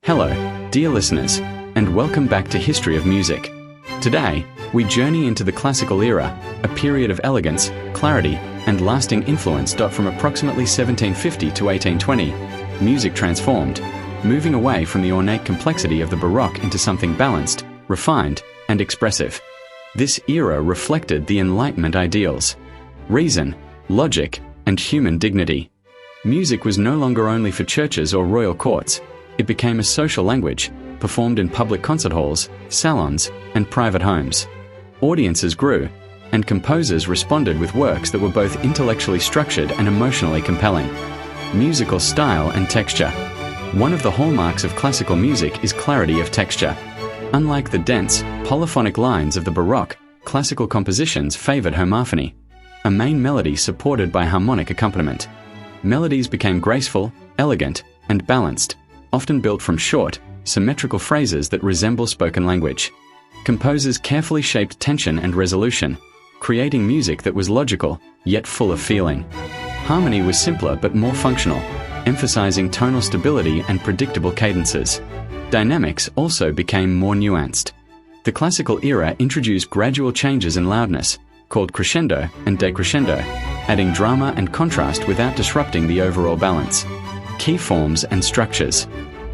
Hello, dear listeners, and welcome back to History of Music. Today, we journey into the classical era, a period of elegance, clarity, and lasting influence. From approximately 1750 to 1820, music transformed, moving away from the ornate complexity of the Baroque into something balanced, refined, and expressive. This era reflected the Enlightenment ideals: reason, logic, and human dignity. Music was no longer only for churches or royal courts. It became a social language, performed in public concert halls, salons, and private homes. Audiences grew, and composers responded with works that were both intellectually structured and emotionally compelling. Musical style and texture. One of the hallmarks of classical music is clarity of texture. Unlike the dense, polyphonic lines of the Baroque, classical compositions favored homophony, a main melody supported by harmonic accompaniment. Melodies became graceful, elegant, and balanced, often built from short, symmetrical phrases that resemble spoken language. Composers carefully shaped tension and resolution, creating music that was logical, yet full of feeling. Harmony was simpler but more functional, emphasizing tonal stability and predictable cadences. Dynamics also became more nuanced. The classical era introduced gradual changes in loudness, called crescendo and decrescendo, adding drama and contrast without disrupting the overall balance. Key forms and structures.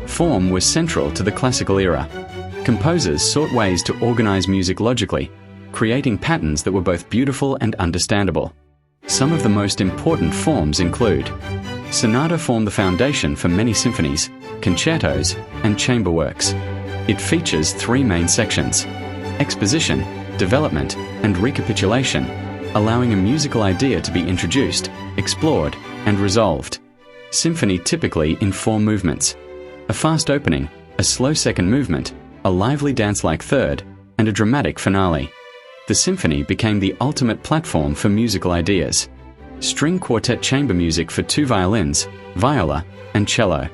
Form was central to the classical era. Composers sought ways to organize music logically, creating patterns that were both beautiful and understandable. Some of the most important forms include: sonata formed the foundation for many symphonies, concertos, and chamber works. It features three main sections: exposition, development, and recapitulation, allowing a musical idea to be introduced, explored, and resolved. Symphony typically in four movements: a fast opening, a slow second movement, a lively dance-like third, and a dramatic finale. The symphony became the ultimate platform for musical ideas. String quartet chamber music for two violins, viola, and cello.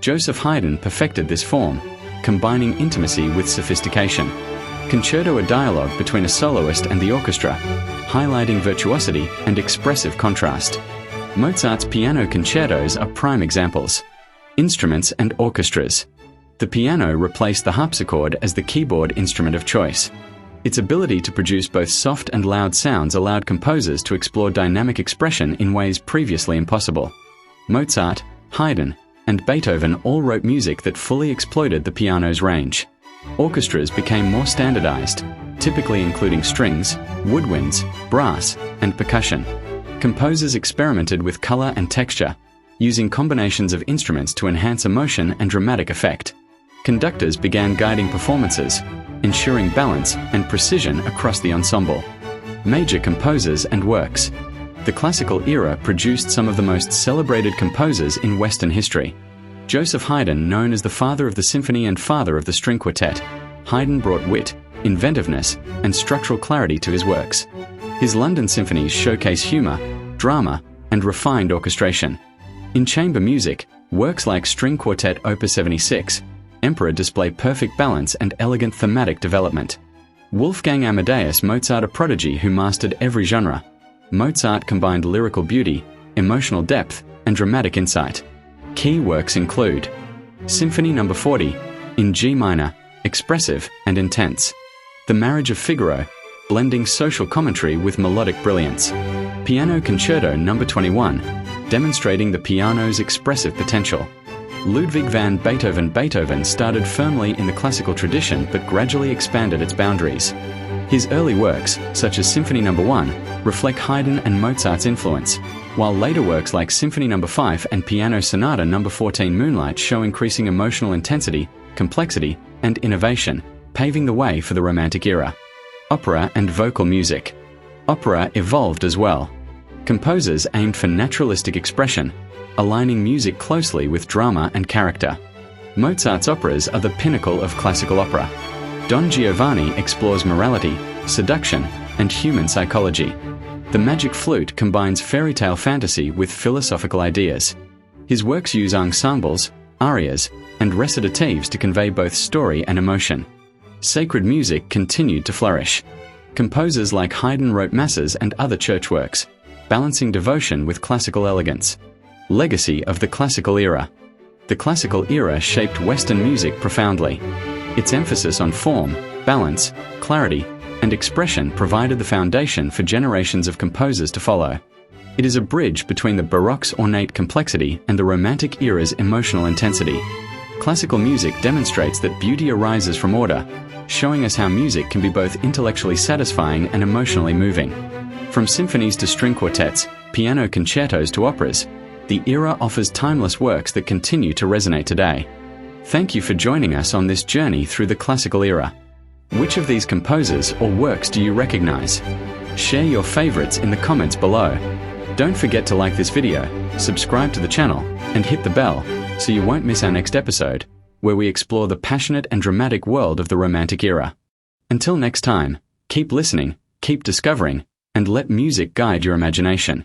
Joseph Haydn perfected this form, combining intimacy with sophistication. Concerto, a dialogue between a soloist and the orchestra, highlighting virtuosity and expressive contrast. Mozart's piano concertos are prime examples. Instruments and orchestras. The piano replaced the harpsichord as the keyboard instrument of choice. Its ability to produce both soft and loud sounds allowed composers to explore dynamic expression in ways previously impossible. Mozart, Haydn, and Beethoven all wrote music that fully exploited the piano's range. Orchestras became more standardized, typically including strings, woodwinds, brass, and percussion. Composers experimented with color and texture, using combinations of instruments to enhance emotion and dramatic effect. Conductors began guiding performances, ensuring balance and precision across the ensemble. Major composers and works. The classical era produced some of the most celebrated composers in Western history. Joseph Haydn, known as the father of the symphony and father of the string quartet, Haydn brought wit, inventiveness, and structural clarity to his works. His London symphonies showcase humor, drama, and refined orchestration. In chamber music, works like String Quartet Opus 76, Emperor display perfect balance and elegant thematic development. Wolfgang Amadeus Mozart, a prodigy who mastered every genre. Mozart combined lyrical beauty, emotional depth, and dramatic insight. Key works include Symphony No. 40, in G minor, expressive and intense. The Marriage of Figaro, blending social commentary with melodic brilliance. Piano Concerto No. 21, demonstrating the piano's expressive potential. Ludwig van Beethoven started firmly in the classical tradition but gradually expanded its boundaries. His early works, such as Symphony No. 1, reflect Haydn and Mozart's influence, while later works like Symphony No. 5 and Piano Sonata No. 14 Moonlight show increasing emotional intensity, complexity, and innovation, paving the way for the Romantic era. Opera and vocal music. Opera evolved as well. Composers aimed for naturalistic expression, aligning music closely with drama and character. Mozart's operas are the pinnacle of classical opera. Don Giovanni explores morality, seduction, and human psychology. The Magic Flute combines fairy tale fantasy with philosophical ideas. His works use ensembles, arias, and recitatives to convey both story and emotion. Sacred music continued to flourish. Composers like Haydn wrote masses and other church works, balancing devotion with classical elegance. Legacy of the classical era. The classical era shaped Western music profoundly. Its emphasis on form, balance, clarity, and expression provided the foundation for generations of composers to follow. It is a bridge between the Baroque's ornate complexity and the Romantic era's emotional intensity. Classical music demonstrates that beauty arises from order, showing us how music can be both intellectually satisfying and emotionally moving. From symphonies to string quartets, piano concertos to operas, the era offers timeless works that continue to resonate today. Thank you for joining us on this journey through the classical era. Which of these composers or works do you recognize? Share your favorites in the comments below. Don't forget to like this video, subscribe to the channel, and hit the bell so you won't miss our next episode, where we explore the passionate and dramatic world of the Romantic era. Until next time, keep listening, keep discovering, and let music guide your imagination.